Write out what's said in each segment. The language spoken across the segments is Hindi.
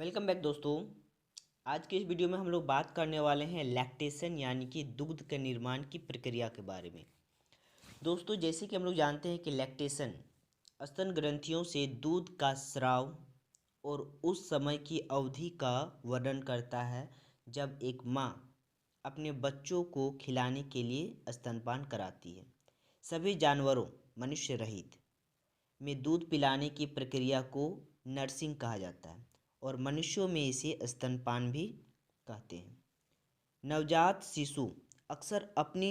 वेलकम बैक दोस्तों। आज के इस वीडियो में हम लोग बात करने वाले हैं लैक्टेशन यानी कि दुग्ध के निर्माण की प्रक्रिया के बारे में। दोस्तों, जैसे कि हम लोग जानते हैं कि लैक्टेशन स्तन ग्रंथियों से दूध का स्राव और उस समय की अवधि का वर्णन करता है जब एक माँ अपने बच्चों को खिलाने के लिए स्तनपान कराती है। सभी जानवरों, मनुष्य रहित, में दूध पिलाने की प्रक्रिया को नर्सिंग कहा जाता है और मनुष्यों में इसे स्तनपान भी कहते हैं। नवजात शिशु अक्सर अपने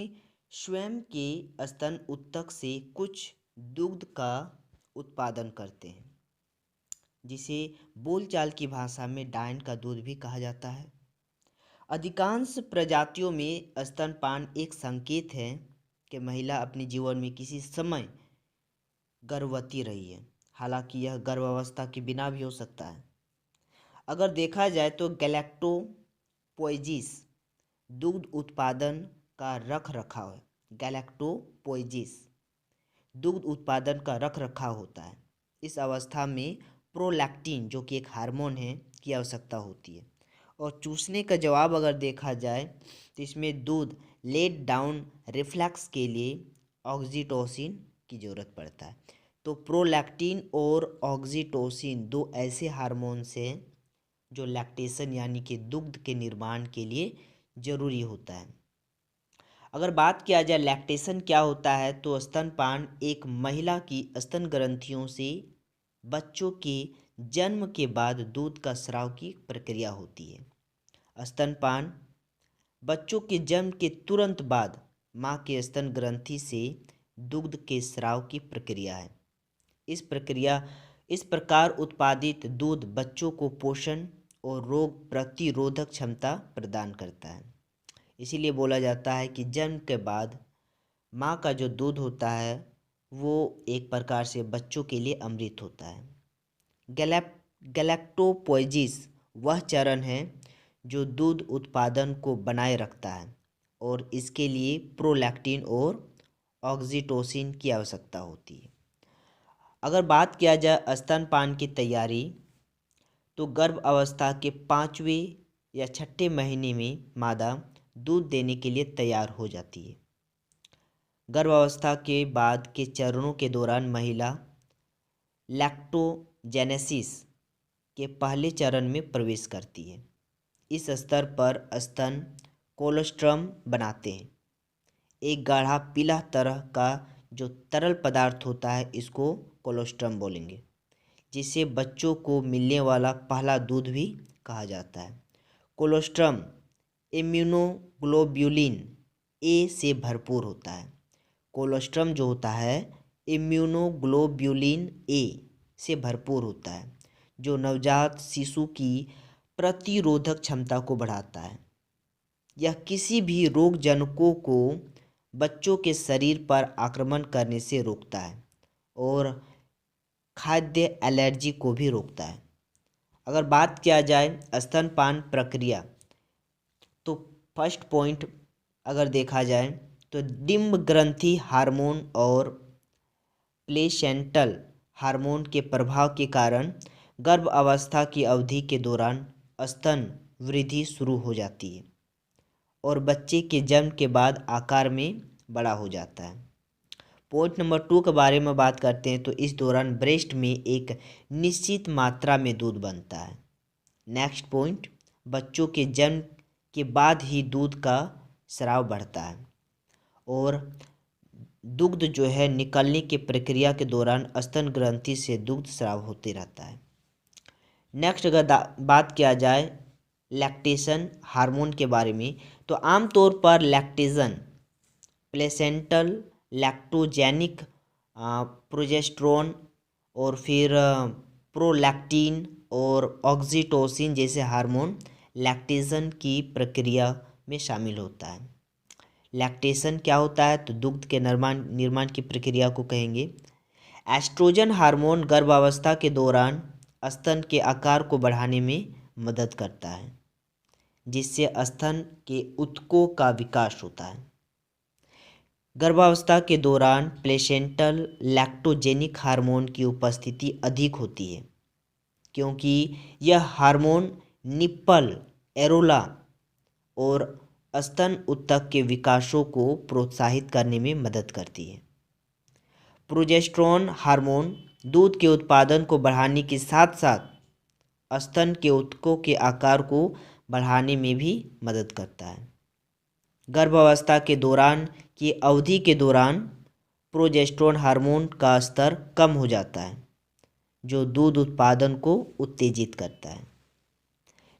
स्वयं के स्तन ऊतक से कुछ दुग्ध का उत्पादन करते हैं, जिसे बोलचाल की भाषा में डायन का दूध भी कहा जाता है। अधिकांश प्रजातियों में स्तनपान एक संकेत है कि महिला अपने जीवन में किसी समय गर्भवती रही है, हालांकि यह गर्भावस्था के बिना भी हो सकता है। अगर देखा जाए तो गैलेक्टोपोएजिस दुग्ध उत्पादन का रख रखाव है। गैलेक्टोपोएजिस दुग्ध उत्पादन का रख रखाव होता है। इस अवस्था में प्रोलैक्टिन, जो कि एक हार्मोन है, की आवश्यकता होती है। और चूसने का जवाब अगर देखा जाए तो इसमें दूध लेट डाउन रिफ्लेक्स के लिए ऑक्सीटोसिन की ज़रूरत पड़ता है। तो प्रोलैक्टिन और ऑक्सीटोसिन दो ऐसे हार्मोन्स हैं जो लैक्टेशन यानी कि दुग्ध के निर्माण के लिए ज़रूरी होता है। अगर बात किया जाए लैक्टेशन क्या होता है, तो स्तनपान एक महिला की स्तन ग्रंथियों से बच्चों के जन्म के बाद दूध का स्राव की प्रक्रिया होती है। स्तनपान बच्चों के जन्म के तुरंत बाद माँ के स्तन ग्रंथि से दुग्ध के स्राव की प्रक्रिया है। इस प्रकार उत्पादित दूध बच्चों को पोषण और रोग प्रतिरोधक क्षमता प्रदान करता है। इसीलिए बोला जाता है कि जन्म के बाद माँ का जो दूध होता है वो एक प्रकार से बच्चों के लिए अमृत होता है। गैलेक्टोपोएजिस वह चरण है जो दूध उत्पादन को बनाए रखता है और इसके लिए प्रोलैक्टिन और ऑक्सीटोसिन की आवश्यकता होती है। अगर बात किया जाए स्तनपान की तैयारी, तो गर्भ अवस्था के 5वें या 6ठे महीने में मादा दूध देने के लिए तैयार हो जाती है। गर्भावस्था के बाद के चरणों के दौरान महिला लैक्टोजेनेसिस के पहले चरण में प्रवेश करती है। इस स्तर पर स्तन कोलोस्ट्रम बनाते हैं। एक गाढ़ा पीला तरह का जो तरल पदार्थ होता है इसको कोलोस्ट्रम बोलेंगे, जिसे बच्चों को मिलने वाला पहला दूध भी कहा जाता है। कोलोस्ट्रम इम्यूनोग्लोब्यूलिन ए से भरपूर होता है। कोलोस्ट्रम जो होता है इम्यूनोग्लोब्यूलिन ए से भरपूर होता है, जो नवजात शिशु की प्रतिरोधक क्षमता को बढ़ाता है। यह किसी भी रोगजनकों को बच्चों के शरीर पर आक्रमण करने से रोकता है और खाद्य एलर्जी को भी रोकता है। अगर बात किया जाए स्तनपान प्रक्रिया, तो फर्स्ट पॉइंट अगर देखा जाए तो डिम्ब ग्रंथि हार्मोन और प्लेसेंटल हार्मोन के प्रभाव के कारण गर्भ अवस्था की अवधि के दौरान स्तन वृद्धि शुरू हो जाती है और बच्चे के जन्म के बाद आकार में बड़ा हो जाता है। पॉइंट नंबर 2 के बारे में बात करते हैं, तो इस दौरान ब्रेस्ट में एक निश्चित मात्रा में दूध बनता है। नेक्स्ट पॉइंट, बच्चों के जन्म के बाद ही दूध का स्राव बढ़ता है और दुग्ध जो है निकलने की प्रक्रिया के दौरान स्तन ग्रंथि से दुग्ध स्राव होते रहता है। नेक्स्ट अगर बात किया जाए लैक्टेशन हार्मोन के बारे में, तो आमतौर पर लैक्टेशन प्लेसेंटल लैक्टोजेनिक प्रोजेस्टेरोन और फिर प्रोलैक्टिन और ऑक्सीटोसिन जैसे हार्मोन लैक्टेशन की प्रक्रिया में शामिल होता है। लैक्टेशन क्या होता है, तो दुग्ध के निर्माण की प्रक्रिया को कहेंगे। एस्ट्रोजन हार्मोन गर्भावस्था के दौरान स्तन के आकार को बढ़ाने में मदद करता है, जिससे स्तन के ऊतकों का विकास होता है। गर्भावस्था के दौरान प्लेसेंटल लैक्टोजेनिक हार्मोन की उपस्थिति अधिक होती है, क्योंकि यह हार्मोन निप्पल, एरोला और स्तन ऊतक के विकासों को प्रोत्साहित करने में मदद करती है। प्रोजेस्टेरोन हार्मोन दूध के उत्पादन को बढ़ाने के साथ साथ स्तन के ऊतकों के आकार को बढ़ाने में भी मदद करता है। गर्भावस्था के दौरान की अवधि के दौरान प्रोजेस्टेरोन हार्मोन का स्तर कम हो जाता है, जो दूध उत्पादन को उत्तेजित करता है।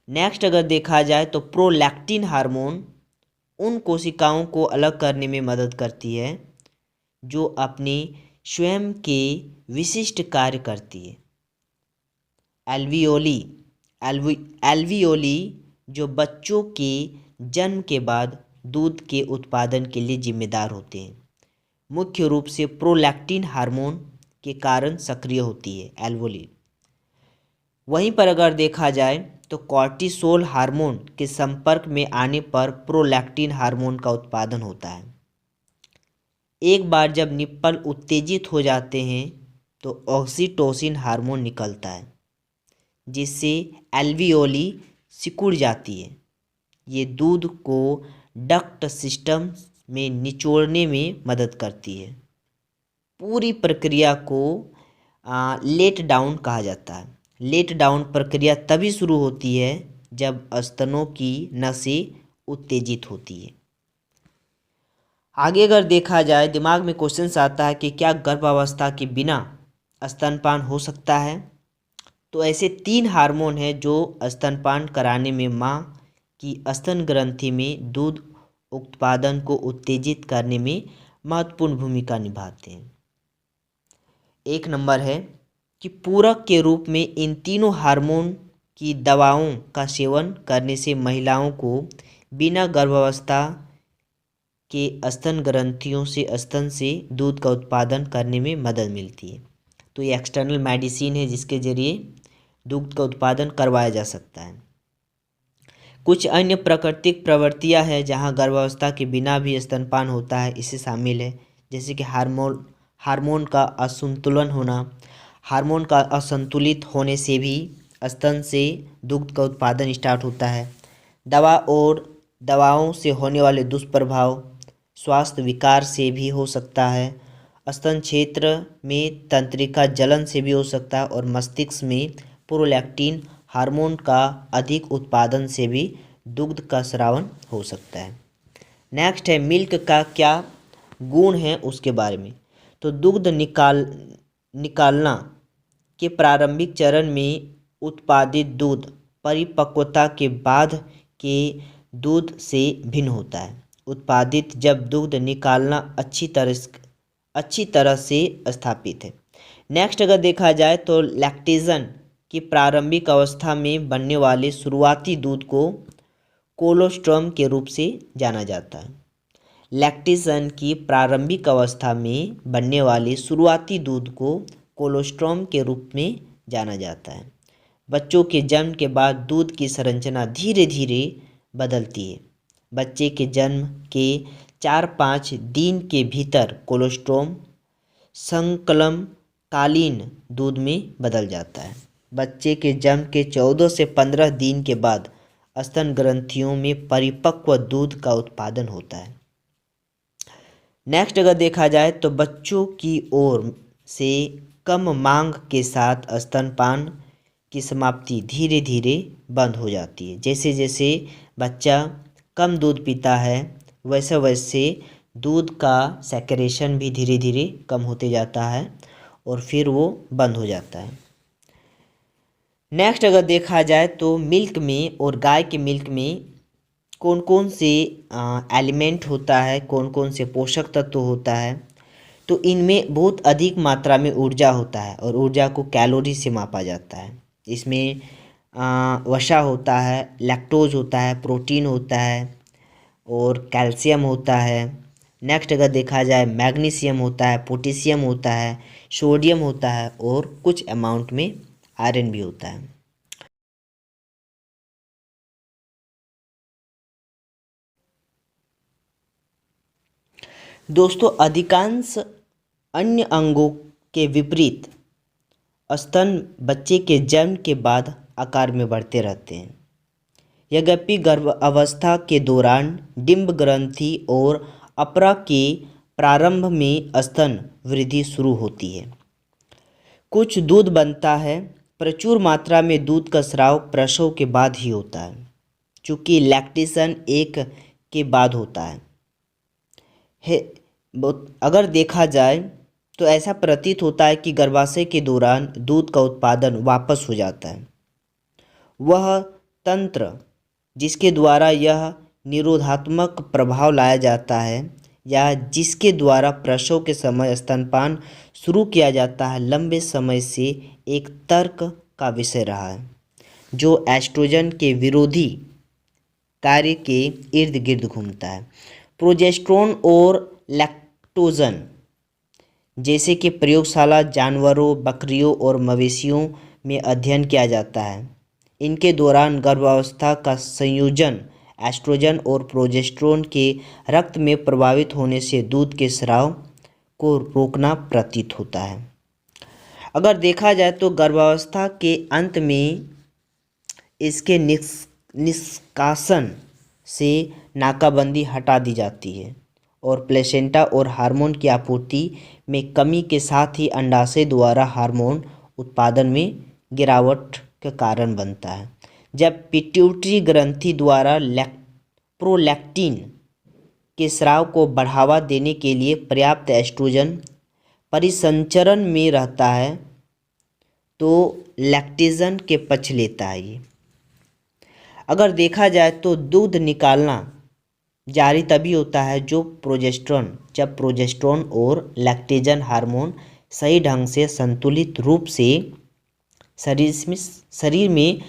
नेक्स्ट अगर देखा जाए तो प्रोलैक्टिन हार्मोन उन कोशिकाओं को अलग करने में मदद करती है जो अपने स्वयं के विशिष्ट कार्य करती है। एल्वियोली जो बच्चों के जन्म के बाद दूध के उत्पादन के लिए जिम्मेदार होते हैं, मुख्य रूप से प्रोलैक्टिन हार्मोन के कारण सक्रिय होती है एल्वियोली। वहीं पर अगर देखा जाए तो कॉर्टिसोल हार्मोन के संपर्क में आने पर प्रोलैक्टिन हार्मोन का उत्पादन होता है। एक बार जब निप्पल उत्तेजित हो जाते हैं तो ऑक्सीटोसिन हार्मोन निकलता है, जिससे एल्वियोली सिकुड़ जाती है। ये दूध को डक्ट सिस्टम में निचोड़ने में मदद करती है। पूरी प्रक्रिया को लेट डाउन कहा जाता है। लेट डाउन प्रक्रिया तभी शुरू होती है जब स्तनों की नसें उत्तेजित होती है। आगे अगर देखा जाए, दिमाग में क्वेश्चन आता है कि क्या गर्भावस्था के बिना स्तनपान हो सकता है? तो ऐसे 3 हार्मोन हैं जो स्तनपान कराने में माँ की स्तन ग्रंथि में दूध उत्पादन को उत्तेजित करने में महत्वपूर्ण भूमिका निभाते हैं। एक नंबर है कि पूरक के रूप में इन तीनों हार्मोन की दवाओं का सेवन करने से महिलाओं को बिना गर्भावस्था के स्तन ग्रंथियों से स्तन से दूध का उत्पादन करने में मदद मिलती है। तो ये एक्सटर्नल मेडिसिन है जिसके ज़रिए दूध का उत्पादन करवाया जा सकता है। कुछ अन्य प्राकृतिक प्रवृत्तियां हैं जहां गर्भावस्था के बिना भी स्तनपान होता है, इसे शामिल है जैसे कि हार्मोन का असंतुलन होना। हार्मोन का असंतुलित होने से भी स्तन से दूध का उत्पादन स्टार्ट होता है। दवा और दवाओं से होने वाले दुष्प्रभाव स्वास्थ्य विकार से भी हो सकता है। स्तन क्षेत्र में तंत्रिका जलन से भी हो सकता है और मस्तिष्क में प्रोलैक्टिन हार्मोन का अधिक उत्पादन से भी दुग्ध का स्रावन हो सकता है। नेक्स्ट है मिल्क का क्या गुण है उसके बारे में। तो दुग्ध निकालना के प्रारंभिक चरण में उत्पादित दूध परिपक्वता के बाद के दूध से भिन्न होता है। उत्पादित जब दुग्ध निकालना अच्छी तरह से स्थापित है। नेक्स्ट अगर देखा जाए तो लैक्टेशन की प्रारंभिक अवस्था में बनने वाले शुरुआती दूध को कोलोस्ट्रम के रूप से जाना जाता है। लैक्टेशन की प्रारंभिक अवस्था में बनने वाले शुरुआती दूध को कोलोस्ट्रम के रूप में जाना जाता है। बच्चों के जन्म के बाद दूध की संरचना धीरे धीरे बदलती है। बच्चे के जन्म के 4-5 दिन के भीतर कोलोस्ट्रम संकलनकालीन दूध में बदल जाता है। बच्चे के जन्म के 14 से 15 दिन के बाद स्तन ग्रंथियों में परिपक्व दूध का उत्पादन होता है। नेक्स्ट अगर देखा जाए तो बच्चों की ओर से कम मांग के साथ स्तनपान की समाप्ति धीरे धीरे बंद हो जाती है। जैसे जैसे बच्चा कम दूध पीता है वैसे वैसे दूध का सैचुरेशन भी धीरे धीरे कम होते जाता है और फिर वो बंद हो जाता है। नेक्स्ट अगर देखा जाए तो मिल्क में और गाय के मिल्क में कौन कौन से एलिमेंट होता है, कौन कौन से पोषक तत्व होता है। तो इनमें बहुत अधिक मात्रा में ऊर्जा होता है और ऊर्जा को कैलोरी से मापा जाता है। इसमें वसा होता है, लैक्टोज होता है, प्रोटीन होता है और कैल्शियम होता है। नेक्स्ट अगर देखा जाए मैग्नीशियम होता है, पोटेशियम होता है, सोडियम होता है और कुछ अमाउंट में आयरन भी होता है। दोस्तों अधिकांश अन्य अंगों के विपरीत स्तन बच्चे के जन्म के बाद आकार में बढ़ते रहते हैं। यद्यपि गर्भ अवस्था के दौरान डिंब ग्रंथि और अपरा के प्रारंभ में स्तन वृद्धि शुरू होती है। कुछ दूध बनता है। प्रचुर मात्रा में दूध का स्राव प्रसव के बाद ही होता है, चूँकि लैक्टेशन एक के बाद होता है। अगर देखा जाए तो ऐसा प्रतीत होता है कि गर्भाशय के दौरान दूध का उत्पादन वापस हो जाता है। वह तंत्र जिसके द्वारा यह निरोधात्मक प्रभाव लाया जाता है या जिसके द्वारा प्रसव के समय स्तनपान शुरू किया जाता है, लंबे समय से एक तर्क का विषय रहा है, जो एस्ट्रोजन के विरोधी कार्य के इर्द गिर्द घूमता है। प्रोजेस्टेरोन और लैक्टोजन जैसे कि प्रयोगशाला जानवरों, बकरियों और मवेशियों में अध्ययन किया जाता है। इनके दौरान गर्भावस्था का संयोजन एस्ट्रोजन और प्रोजेस्टेरोन के रक्त में प्रभावित होने से दूध के स्राव को रोकना प्रतीत होता है। अगर देखा जाए तो गर्भावस्था के अंत में इसके निष्कासन से नाकाबंदी हटा दी जाती है और प्लेसेंटा और हार्मोन की आपूर्ति में कमी के साथ ही अंडाशय द्वारा हार्मोन उत्पादन में गिरावट का कारण बनता है। जब पिट्यूटरी ग्रंथि द्वारा प्रोलैक्टिन के स्राव को बढ़ावा देने के लिए पर्याप्त एस्ट्रोजन परिसंचरण में रहता है तो लैक्टेशन के पक्ष लेता है ये। अगर देखा जाए तो दूध निकालना जारी तभी होता है जब प्रोजेस्टेरोन और लैक्टेशन हार्मोन सही ढंग से संतुलित रूप से शरीर में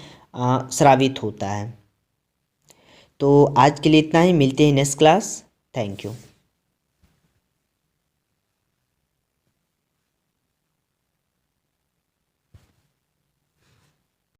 स्रावित होता है। तो आज के लिए इतना ही, मिलते हैं नेक्स्ट क्लास। Thank you.